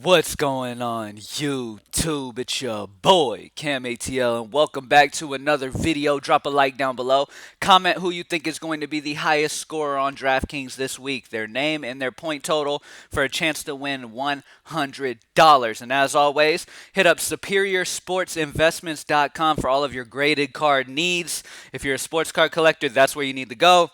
What's going on YouTube? It's your boy CamATL and welcome back to another video. Drop a like down below. Comment who you think is going to be the highest scorer on DraftKings this week, their name and their point total for a chance to win $100. And as always, hit up superiorsportsinvestments.com for all of your graded card needs. If you're a sports card collector, that's where you need to go.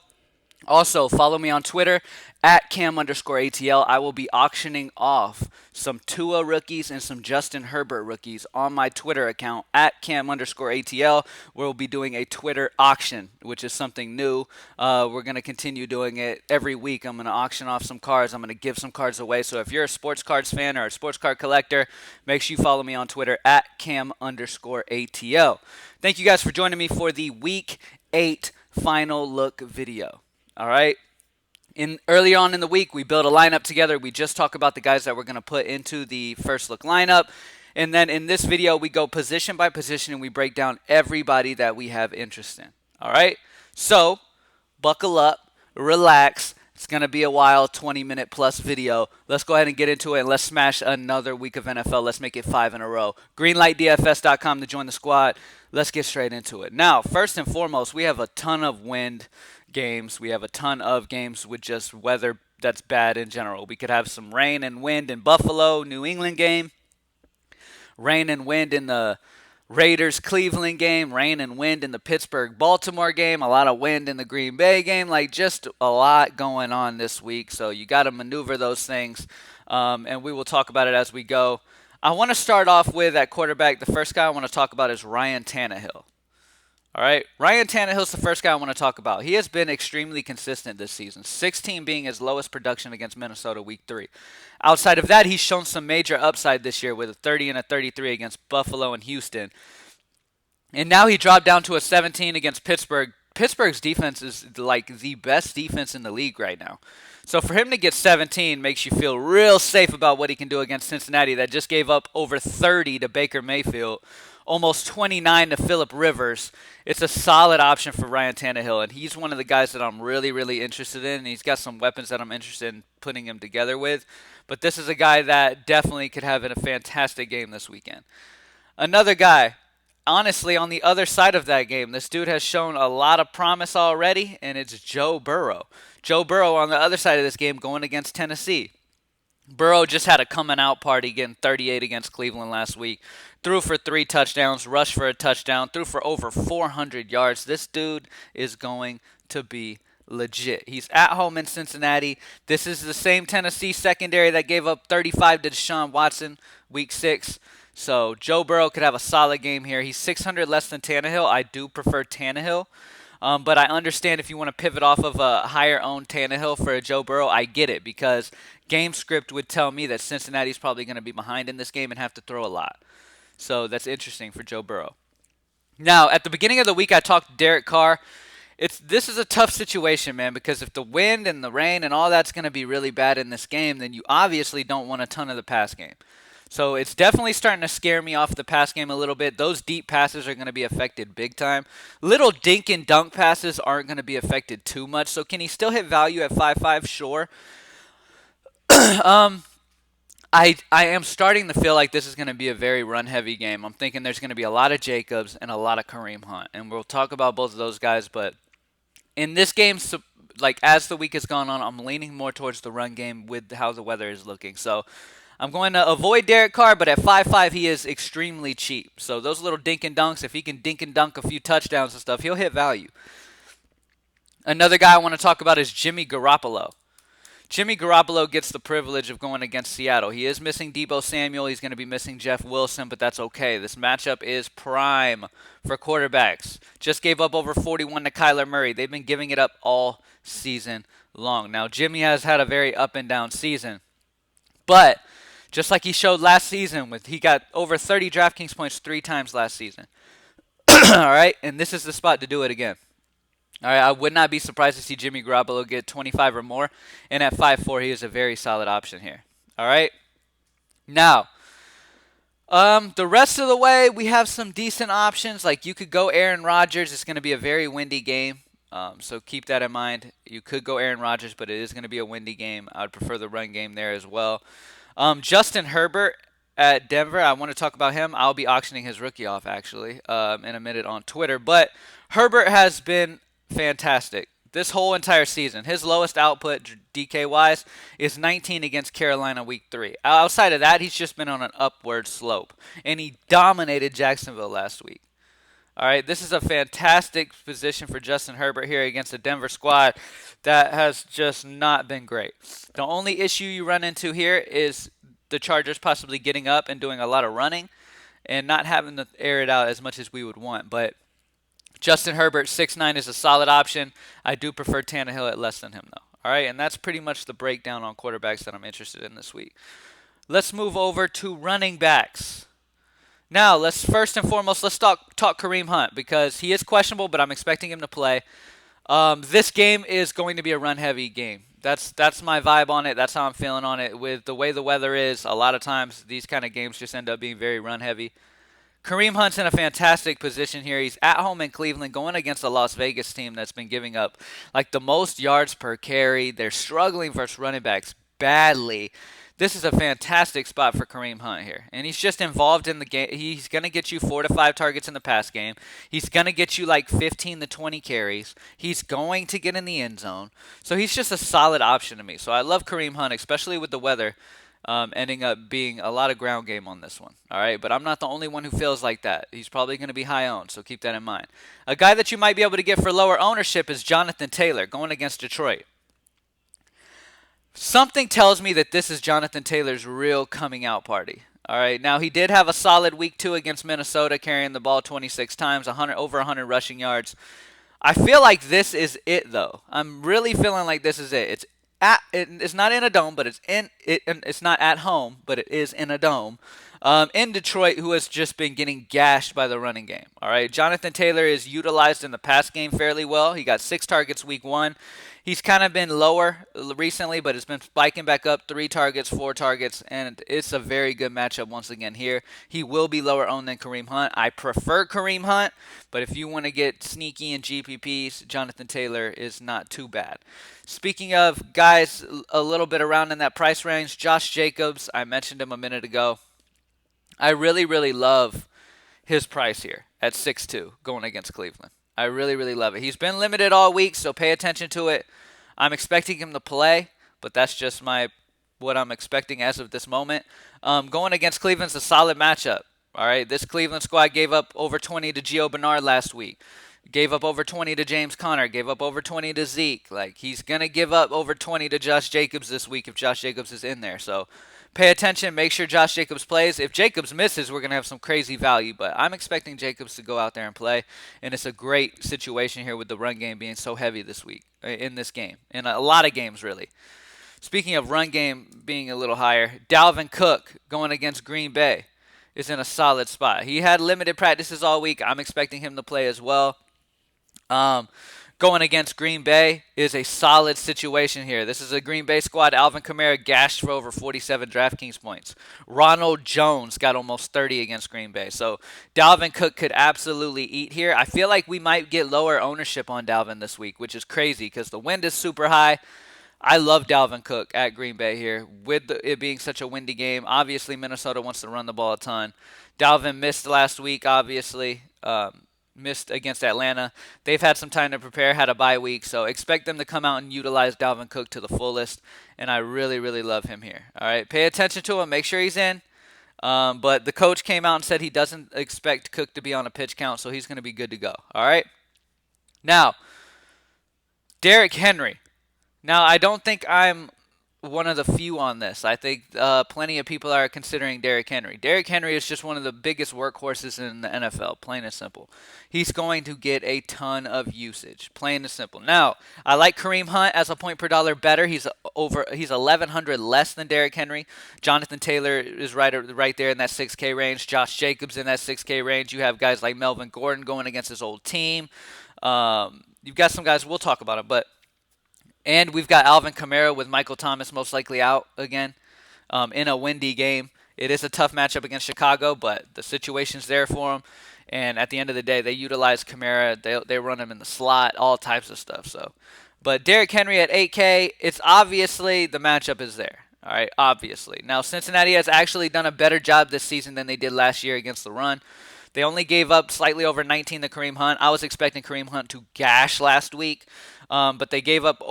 Also, follow me on Twitter at Cam_ATL. I will be auctioning off some Tua rookies and some Justin Herbert rookies on my Twitter account at Cam_ATL. We'll be doing a Twitter auction, which is something new. We're going to continue doing it every week. I'm going to auction off some cards. I'm going to give some cards away. So if you're a sports cards fan or a sports card collector, make sure you follow me on Twitter at Cam_ATL. Thank you guys for joining me for the Week 8 final look video. All right. Early on in the week, we built a lineup together. We just talk about the guys that we're going to put into the first look lineup. And then in this video, we go position by position and we break down everybody that we have interest in. All right. So buckle up, relax. It's going to be a wild 20-minute plus video. Let's go ahead and get into it and let's smash another week of NFL. Let's make it 5 in a row. Greenlightdfs.com to join the squad. Let's get straight into it. Now, first and foremost, we have a ton of wind games. We have a ton of games with just weather that's bad in general. We could have some rain and wind in Buffalo, New England game. Rain and wind in the Raiders-Cleveland game, rain and wind in the Pittsburgh-Baltimore game, a lot of wind in the Green Bay game, like just a lot going on this week. So you got to maneuver those things, and we will talk about it as we go. I want to start off with at quarterback. The first guy I want to talk about is Ryan Tannehill. All right, Ryan Tannehill's the first guy I want to talk about. He has been extremely consistent this season, 16 being his lowest production against Minnesota week 3. Outside of that, he's shown some major upside this year with a 30 and a 33 against Buffalo and Houston. And now he dropped down to a 17 against Pittsburgh. Pittsburgh's defense is like the best defense in the league right now. So for him to get 17 makes you feel real safe about what he can do against Cincinnati that just gave up over 30 to Baker Mayfield, almost 29 to Phillip Rivers. It's a solid option for Ryan Tannehill, and he's one of the guys that I'm really, really interested in. And he's got some weapons that I'm interested in putting him together with. But this is a guy that definitely could have a fantastic game this weekend. Another guy, honestly, on the other side of that game, this dude has shown a lot of promise already, and it's Joe Burrow. Joe Burrow on the other side of this game going against Tennessee. Burrow just had a coming out party getting 38 against Cleveland last week. Threw for 3 touchdowns, rushed for a touchdown, threw for over 400 yards. This dude is going to be legit. He's at home in Cincinnati. This is the same Tennessee secondary that gave up 35 to Deshaun Watson week 6. So Joe Burrow could have a solid game here. He's 600 less than Tannehill. I do prefer Tannehill. But I understand if you want to pivot off of a higher-owned Tannehill for a Joe Burrow, I get it because game script would tell me that Cincinnati's probably going to be behind in this game and have to throw a lot. So that's interesting for Joe Burrow. Now, at the beginning of the week, I talked to Derek Carr. This is a tough situation, man, because if the wind and the rain and all that's going to be really bad in this game, then you obviously don't want a ton of the pass game. So it's definitely starting to scare me off the pass game a little bit. Those deep passes are going to be affected big time. Little dink and dunk passes aren't going to be affected too much. So can he still hit value at 5.5? Sure. I am starting to feel like this is going to be a very run-heavy game. I'm thinking there's going to be a lot of Jacobs and a lot of Kareem Hunt. And we'll talk about both of those guys. But in this game, like as the week has gone on, I'm leaning more towards the run game with how the weather is looking. So I'm going to avoid Derek Carr, but at 5.5, he is extremely cheap. So those little dink and dunks, if he can dink and dunk a few touchdowns and stuff, he'll hit value. Another guy I want to talk about is Jimmy Garoppolo. Jimmy Garoppolo gets the privilege of going against Seattle. He is missing Deebo Samuel. He's going to be missing Jeff Wilson, but that's okay. This matchup is prime for quarterbacks. Just gave up over 41 to Kyler Murray. They've been giving it up all season long. Now, Jimmy has had a very up and down season, but just like he showed last season, he got over 30 DraftKings points 3 times last season. All right, and this is the spot to do it again. All right, I would not be surprised to see Jimmy Garoppolo get 25 or more, and at 5.4, he is a very solid option here. All right, now the rest of the way, we have some decent options. Like you could go Aaron Rodgers. It's going to be a very windy game, so keep that in mind. You could go Aaron Rodgers, but it is going to be a windy game. I would prefer the run game there as well. Justin Herbert at Denver. I want to talk about him. I'll be auctioning his rookie off actually in a minute on Twitter. But Herbert has been fantastic this whole entire season. His lowest output DK wise is 19 against Carolina week 3. Outside of that, he's just been on an upward slope, and he dominated Jacksonville last week. All right, this is a fantastic position for Justin Herbert here against a Denver squad that has just not been great. The only issue you run into here is the Chargers possibly getting up and doing a lot of running and not having to air it out as much as we would want. But Justin Herbert, 6'9", is a solid option. I do prefer Tannehill at less than him, though. All right, and that's pretty much the breakdown on quarterbacks that I'm interested in this week. Let's move over to running backs. Now, let's first and foremost, let's talk Kareem Hunt because he is questionable, but I'm expecting him to play. This game is going to be a run-heavy game. That's my vibe on it. That's how I'm feeling on it. With the way the weather is, a lot of times these kind of games just end up being very run-heavy. Kareem Hunt's in a fantastic position here. He's at home in Cleveland going against a Las Vegas team that's been giving up like the most yards per carry. They're struggling versus running backs badly. This is a fantastic spot for Kareem Hunt here. And he's just involved in the game. He's going to get you 4 to 5 targets in the pass game. He's going to get you like 15 to 20 carries. He's going to get in the end zone. So he's just a solid option to me. So I love Kareem Hunt, especially with the weather ending up being a lot of ground game on this one. All right, but I'm not the only one who feels like that. He's probably going to be high owned, so keep that in mind. A guy that you might be able to get for lower ownership is Jonathan Taylor going against Detroit. Something tells me that this is Jonathan Taylor's real coming out party. All right, now he did have a solid week 2 against Minnesota, carrying the ball 26 times, over 100 rushing yards. I feel like this is it, though. I'm really feeling like this is it. It's not in a dome, but it's not at home, but it is in a dome. In Detroit, who has just been getting gashed by the running game. All right, Jonathan Taylor is utilized in the pass game fairly well. He got 6 targets week 1. He's kind of been lower recently, but it's been spiking back up, 3 targets, 4 targets, and it's a very good matchup once again here. He will be lower owned than Kareem Hunt. I prefer Kareem Hunt, but if you want to get sneaky in GPPs, Jonathan Taylor is not too bad. Speaking of guys a little bit around in that price range, Josh Jacobs, I mentioned him a minute ago. I really, really love his price here at 6'2", going against Cleveland. I really, really love it. He's been limited all week, so pay attention to it. I'm expecting him to play, but that's just what I'm expecting as of this moment. Going against Cleveland's a solid matchup. All right, this Cleveland squad gave up over 20 to Gio Bernard last week. Gave up over 20 to James Conner. Gave up over 20 to Zeke. Like, he's going to give up over 20 to Josh Jacobs this week if Josh Jacobs is in there. So pay attention. Make sure Josh Jacobs plays. If Jacobs misses, we're going to have some crazy value. But I'm expecting Jacobs to go out there and play. And it's a great situation here with the run game being so heavy this week, in this game. In a lot of games, really. Speaking of run game being a little higher, Dalvin Cook going against Green Bay is in a solid spot. He had limited practices all week. I'm expecting him to play as well. Going against Green Bay is a solid situation here. This is a Green Bay squad. Alvin Kamara gashed for over 47 DraftKings points. Ronald Jones got almost 30 against Green Bay. So Dalvin Cook could absolutely eat here. I feel like we might get lower ownership on Dalvin this week, which is crazy because the wind is super high. I love Dalvin Cook at Green Bay here with it being such a windy game. Obviously, Minnesota wants to run the ball a ton. Dalvin missed last week, obviously. Missed against Atlanta. They've had some time to prepare, had a bye week, so expect them to come out and utilize Dalvin Cook to the fullest, and I really, really love him here. All right, pay attention to him. Make sure he's in. But the coach came out and said he doesn't expect Cook to be on a pitch count, so he's going to be good to go. All right? Now, Derrick Henry. Now, I don't think I'm one of the few on this. I think plenty of people are considering Derrick Henry. Derrick Henry is just one of the biggest workhorses in the NFL, plain and simple. He's going to get a ton of usage, plain and simple. Now, I like Kareem Hunt as a point per dollar better. He's 1,100 less than Derrick Henry. Jonathan Taylor is right there in that 6K range. Josh Jacobs in that 6K range. You have guys like Melvin Gordon going against his old team. You've got some guys, we'll talk about it, and we've got Alvin Kamara with Michael Thomas most likely out again in a windy game. It is a tough matchup against Chicago, but the situation's there for him. And at the end of the day, they utilize Kamara. They run him in the slot, all types of stuff. But Derrick Henry at 8K, it's obviously the matchup is there. All right, obviously. Now, Cincinnati has actually done a better job this season than they did last year against the run. They only gave up slightly over 19 to Kareem Hunt. I was expecting Kareem Hunt to gash last week, but they gave up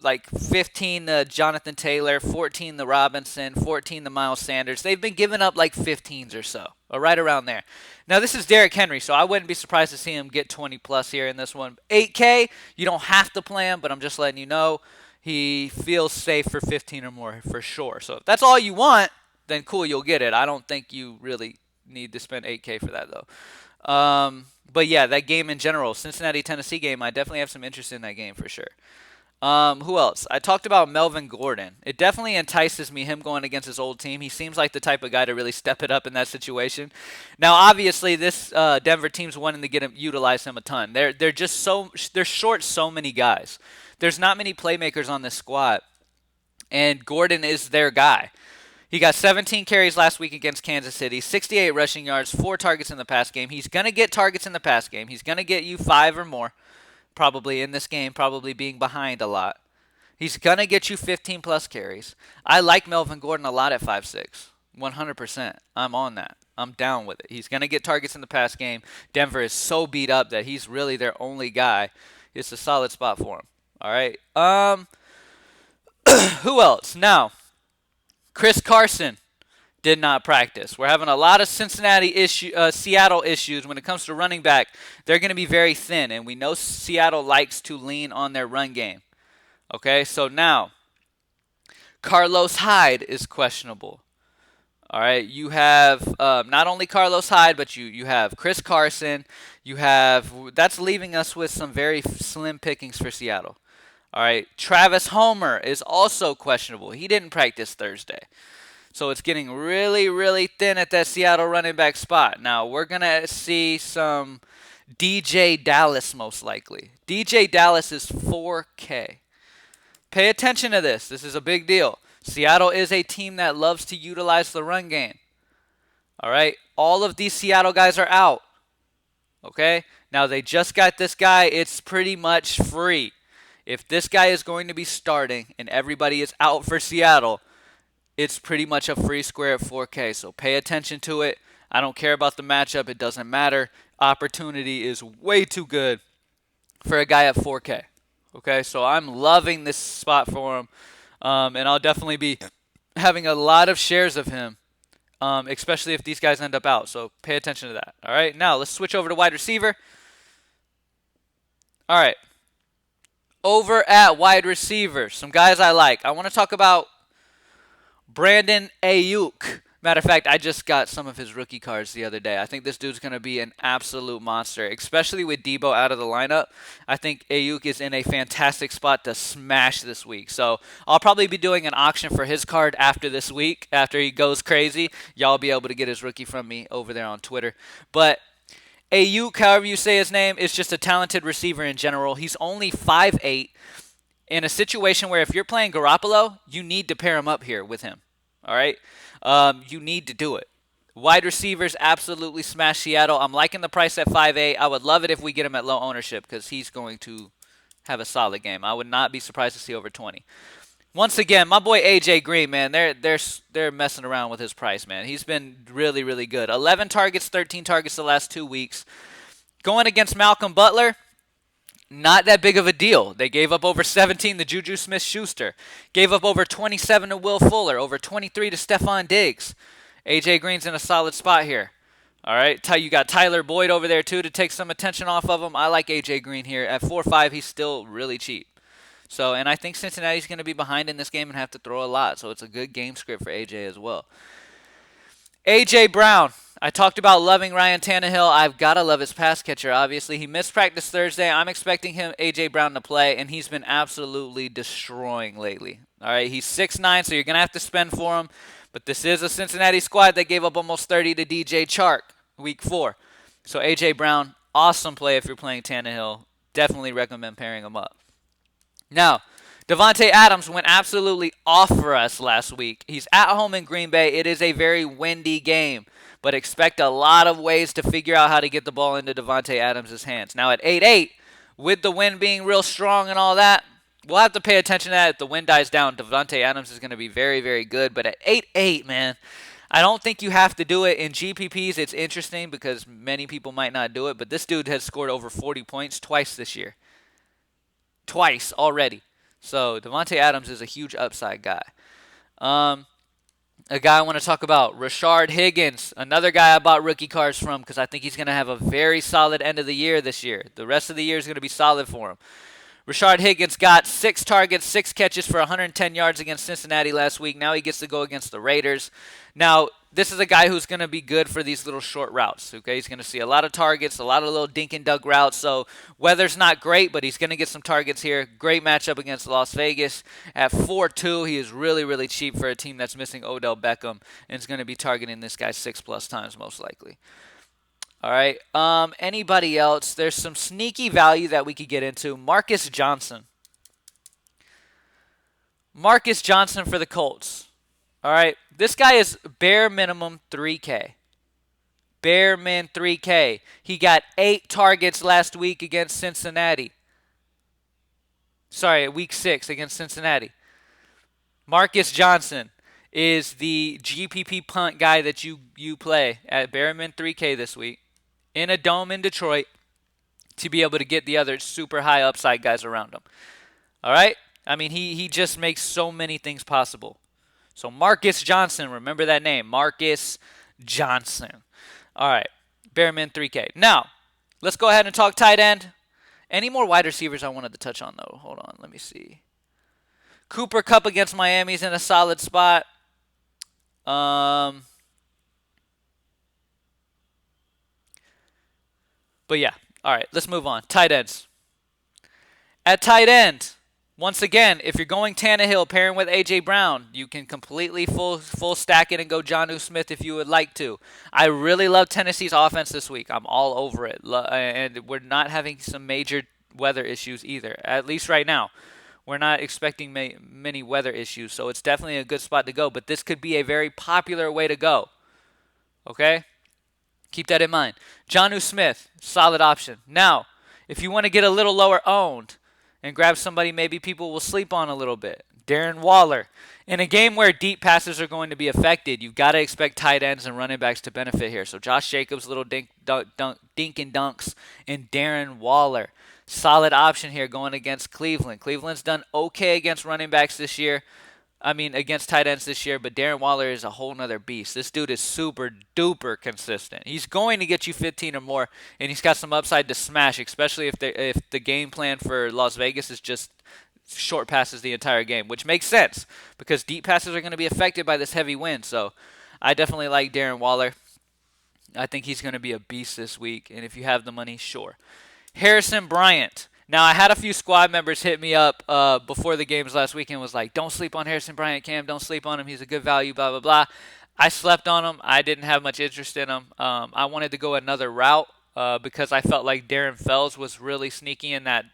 like 15 to Jonathan Taylor, 14 to Robinson, 14 to Miles Sanders. They've been giving up like 15s or so, or right around there. Now, this is Derrick Henry, so I wouldn't be surprised to see him get 20 plus here in this one. 8K, you don't have to play him, but I'm just letting you know he feels safe for 15 or more for sure. So if that's all you want, then cool, you'll get it. I don't think you really need to spend 8K for that, though. But yeah, that game in general, Cincinnati-Tennessee game, I definitely have some interest in that game for sure. Who else? I talked about Melvin Gordon. It definitely entices me, him going against his old team. He seems like the type of guy to really step it up in that situation. Now, obviously, this Denver team's wanting to get him, utilize him a ton. They're short so many guys. There's not many playmakers on this squad, and Gordon is their guy. He got 17 carries last week against Kansas City, 68 rushing yards, 4 targets in the pass game. He's going to get targets in the pass game. He's going to get you 5 or more, probably in this game, probably being behind a lot. He's going to get you 15 plus carries. I like Melvin Gordon a lot at 5'6". 100%. I'm on that. I'm down with it. He's going to get targets in the pass game. Denver is so beat up that he's really their only guy. It's a solid spot for him. All right. Who else? Now, Chris Carson did not practice. We're having a lot of Seattle issues when it comes to running back. They're going to be very thin, and we know Seattle likes to lean on their run game. Okay, so now Carlos Hyde is questionable. All right, you have not only Carlos Hyde, but you have Chris Carson. That's leaving us with some very slim pickings for Seattle. All right, Travis Homer is also questionable. He didn't practice Thursday. So it's getting really, really thin at that Seattle running back spot. Now, we're going to see some DJ Dallas most likely. DJ Dallas is 4K. Pay attention to this. This is a big deal. Seattle is a team that loves to utilize the run game. All right, all of these Seattle guys are out. Okay, now they just got this guy. It's pretty much free. If this guy is going to be starting and everybody is out for Seattle, it's pretty much a free square at 4K. So pay attention to it. I don't care about the matchup. It doesn't matter. Opportunity is way too good for a guy at 4K. Okay, so I'm loving this spot for him. And I'll definitely be having a lot of shares of him, especially if these guys end up out. So pay attention to that. All right, now let's switch over to wide receiver. All right. Over at wide receiver, some guys I like. I want to talk about Brandon Ayuk. Matter of fact, I just got some of his rookie cards the other day. I think this dude's going to be an absolute monster, especially with Debo out of the lineup. I think Ayuk is in a fantastic spot to smash this week. So I'll probably be doing an auction for his card after this week, after he goes crazy. Y'all will be able to get his rookie from me over there on Twitter. But Ayuk, however you say his name, is just a talented receiver in general. He's only 5'8". In a situation where if you're playing Garoppolo, you need to pair him up here with him. All right? You need to do it. Wide receivers absolutely smash Seattle. I'm liking the price at 5'8". I would love it if we get him at low ownership because he's going to have a solid game. I would not be surprised to see over 20. Once again, my boy A.J. Green, man, they're messing around with his price, man. He's been really, really good. 11 targets, 13 targets the last 2 weeks. Going against Malcolm Butler, not that big of a deal. They gave up over 17 to Juju Smith-Schuster. Gave up over 27 to Will Fuller. Over 23 to Stephon Diggs. A.J. Green's in a solid spot here. All right, you got Tyler Boyd over there, too, to take some attention off of him. I like A.J. Green here. At 4.5, he's still really cheap. So, and I think Cincinnati's going to be behind in this game and have to throw a lot. So it's a good game script for A.J. as well. A.J. Brown. I talked about loving Ryan Tannehill. I've got to love his pass catcher, obviously. He missed practice Thursday. I'm expecting A.J. Brown to play, and he's been absolutely destroying lately. All right, he's 6'9", so you're going to have to spend for him. But this is a Cincinnati squad that gave up almost 30 to DJ Chark week 4. So A.J. Brown, awesome play if you're playing Tannehill. Definitely recommend pairing him up. Now, Devontae Adams went absolutely off for us last week. He's at home in Green Bay. It is a very windy game, but expect a lot of ways to figure out how to get the ball into Devontae Adams' hands. Now, at 8'8", with the wind being real strong and all that, we'll have to pay attention to that. If the wind dies down, Davante Adams is going to be very, very good. But at 8-8, man, I don't think you have to do it. In GPPs, it's interesting because many people might not do it. But this dude has scored over 40 points twice this year. Twice already. So Davante Adams is a huge upside guy. A guy I want to talk about, Rashard Higgins, another guy I bought rookie cards from because I think he's going to have a very solid end of the year this year. The rest of the year is going to be solid for him. Rashard Higgins got 6 targets, 6 catches for 110 yards against Cincinnati last week. Now he gets to go against the Raiders. Now, this is a guy who's going to be good for these little short routes. Okay, he's going to see a lot of targets, a lot of little dink and dunk routes. So weather's not great, but he's going to get some targets here. Great matchup against Las Vegas. At 4-2, he is really, really cheap for a team that's missing Odell Beckham and is going to be targeting this guy 6+ times most likely. All right. Anybody else? There's some sneaky value that we could get into. Marcus Johnson. Marcus Johnson for the Colts. All right. This guy is bare minimum 3K. Bare min 3K. He got 8 targets last week against Cincinnati. Sorry, week 6 against Cincinnati. Marcus Johnson is the GPP punt guy that you play at bare min 3K this week in a dome in Detroit to be able to get the other super high upside guys around him. All right? I mean, he just makes so many things possible. So Marcus Johnson, remember that name, Marcus Johnson. All right, bare min 3K. Now, let's go ahead and talk tight end. Any more wide receivers I wanted to touch on, though? Hold on, let me see. Cooper Kupp against Miami's in a solid spot. But yeah, all right, let's move on. Tight ends. At tight end, once again, if you're going Tannehill pairing with A.J. Brown, you can completely full stack it and go Jonnu Smith if you would like to. I really love Tennessee's offense this week. I'm all over it. And we're not having some major weather issues either, at least right now. We're not expecting many weather issues, so it's definitely a good spot to go. But this could be a very popular way to go. Okay? Keep that in mind. Jonnu Smith, solid option. Now, if you want to get a little lower owned and grab somebody maybe people will sleep on a little bit, Darren Waller. In a game where deep passes are going to be affected, you've got to expect tight ends and running backs to benefit here. So Josh Jacobs, little dink and dunks, and Darren Waller. Solid option here going against Cleveland. Cleveland's done okay against running backs this year. Against tight ends this year, but Darren Waller is a whole nother beast. This dude is super duper consistent. He's going to get you 15 or more, and he's got some upside to smash, especially if the game plan for Las Vegas is just short passes the entire game, which makes sense because deep passes are going to be affected by this heavy wind. So I definitely like Darren Waller. I think he's going to be a beast this week, and if you have the money, sure. Harrison Bryant. Now, I had a few squad members hit me up before the games last weekend was like, don't sleep on Harrison Bryant, Cam. Don't sleep on him. He's a good value, blah, blah, blah. I slept on him. I didn't have much interest in him. I wanted to go another route because I felt like Darren Fells was really sneaky in that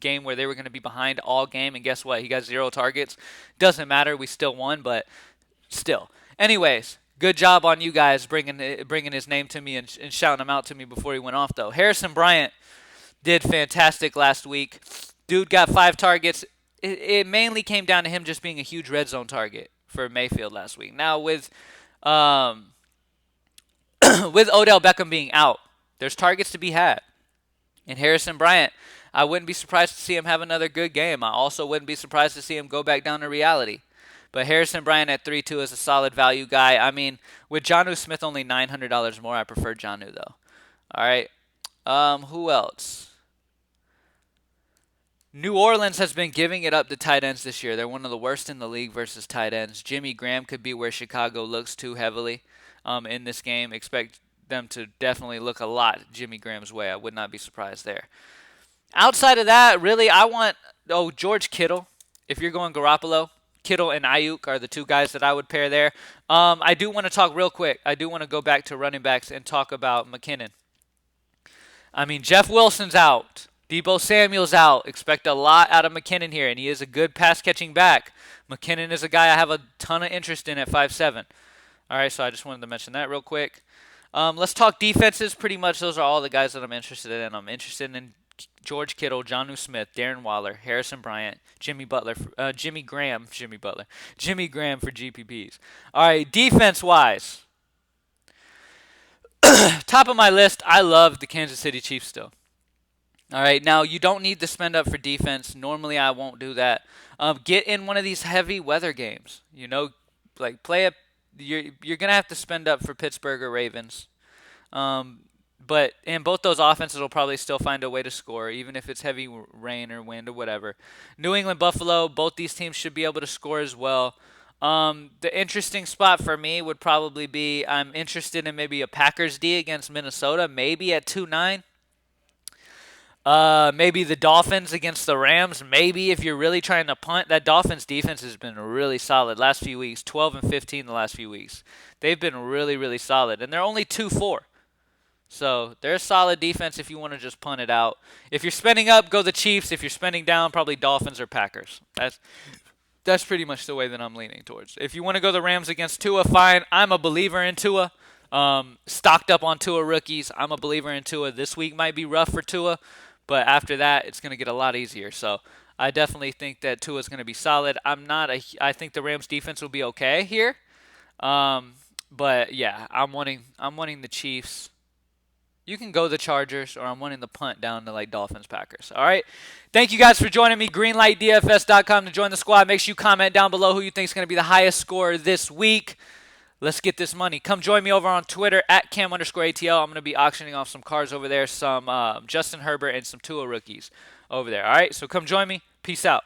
game where they were going to be behind all game. And guess what? He got 0 targets. Doesn't matter. We still won, but still. Anyways, good job on you guys bringing his name to me and shouting him out to me before he went off, though. Harrison Bryant did fantastic last week. Dude got 5 targets. It mainly came down to him just being a huge red zone target for Mayfield last week. Now with with Odell Beckham being out, there's targets to be had. And Harrison Bryant, I wouldn't be surprised to see him have another good game. I also wouldn't be surprised to see him go back down to reality. But Harrison Bryant at 3-2 is a solid value guy. I mean, with Jonnu Smith only $900 more, I prefer Jonnu though. All right. Who else? New Orleans has been giving it up to tight ends this year. They're one of the worst in the league versus tight ends. Jimmy Graham could be where Chicago looks too heavily in this game. Expect them to definitely look a lot Jimmy Graham's way. I would not be surprised there. Outside of that, really, I want George Kittle. If you're going Garoppolo, Kittle and Ayuk are the 2 guys that I would pair there. I do want to talk real quick. I do want to go back to running backs and talk about McKinnon. I mean, Jeff Wilson's out. Deebo Samuel's out. Expect a lot out of McKinnon here, and he is a good pass-catching back. McKinnon is a guy I have a ton of interest in at 5'7". All right, so I just wanted to mention that real quick. Let's talk defenses. Pretty much those are all the guys that I'm interested in. I'm interested in George Kittle, Jonnu Smith, Darren Waller, Harrison Bryant, Jimmy Graham for GPPs. All right, defense-wise, top of my list, I love the Kansas City Chiefs still. All right, now you don't need to spend up for defense. Normally, I won't do that. Get in one of these heavy weather games. Like play a. You're gonna have to spend up for Pittsburgh or Ravens. Um, but in both those offenses will probably still find a way to score, even if it's heavy rain or wind or whatever. New England, Buffalo, both these teams should be able to score as well. The interesting spot for me would probably be I'm interested in maybe a Packers D against Minnesota, maybe at 2-9. Maybe the Dolphins against the Rams. Maybe if you're really trying to punt, that Dolphins defense has been really solid last few weeks. 12-15 the last few weeks. They've been really, really solid, and they're only 2-4. So they're a solid defense if you want to just punt it out. If you're spending up, go the Chiefs. If you're spending down, probably Dolphins or Packers. That's pretty much the way that I'm leaning towards. If you want to go the Rams against Tua, fine. I'm a believer in Tua. Stocked up on Tua rookies. I'm a believer in Tua. This week might be rough for Tua, but after that, it's going to get a lot easier. So I definitely think that Tua is going to be solid. I think the Rams defense will be okay here. But yeah, I'm wanting the Chiefs. You can go the Chargers, or I'm wanting the punt down to like Dolphins, Packers. All right. Thank you guys for joining me. GreenlightDFS.com to join the squad. Make sure you comment down below who you think is going to be the highest scorer this week. Let's get this money. Come join me over on Twitter at Cam_ATL. I'm going to be auctioning off some cards over there, some Justin Herbert and some Tua rookies over there. All right. So come join me. Peace out.